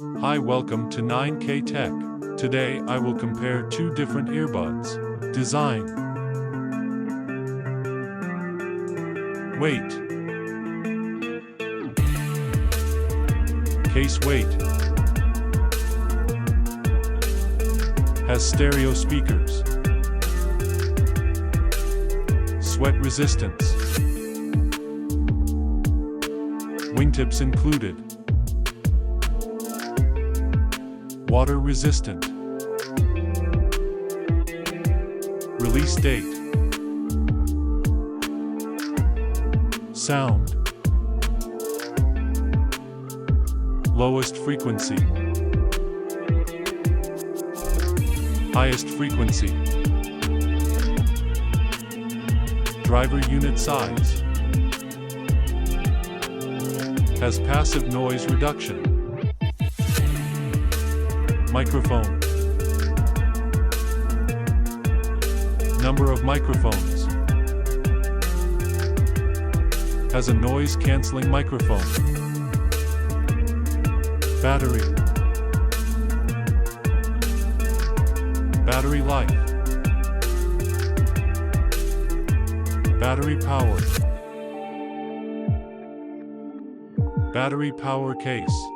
Hi, welcome to 9K Tech. Today I will compare two different earbuds. Design. Weight. Case weight. Has stereo speakers. Sweat resistance. Wingtips included. Water resistant. Release date. Sound. Lowest frequency. Highest frequency. Driver unit size. Has passive noise reduction. Microphone. Number of microphones. Has a noise-canceling microphone. Battery. Battery life. Battery power. Battery power case.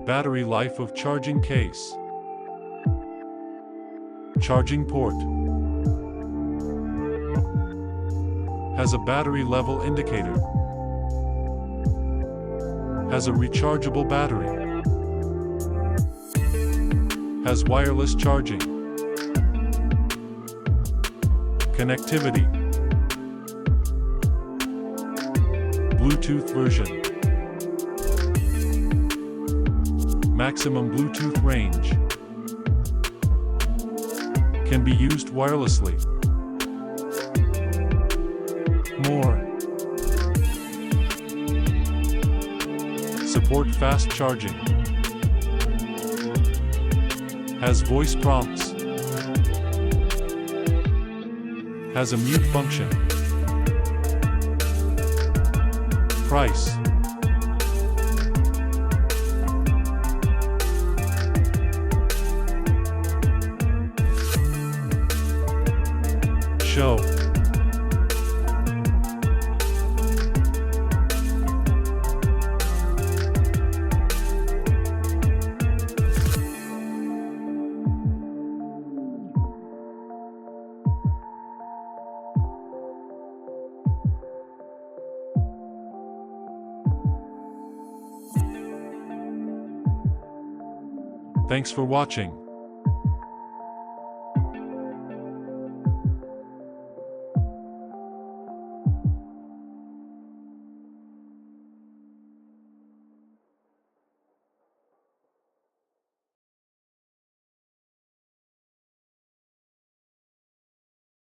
Battery life of charging case. Charging port. Has a battery level indicator. Has a rechargeable battery. Has wireless charging. Connectivity. Bluetooth version. Maximum Bluetooth range. Can be used wirelessly. More. Support fast charging. Has voice prompts. Has a mute function. Price. Show. Thanks for watching.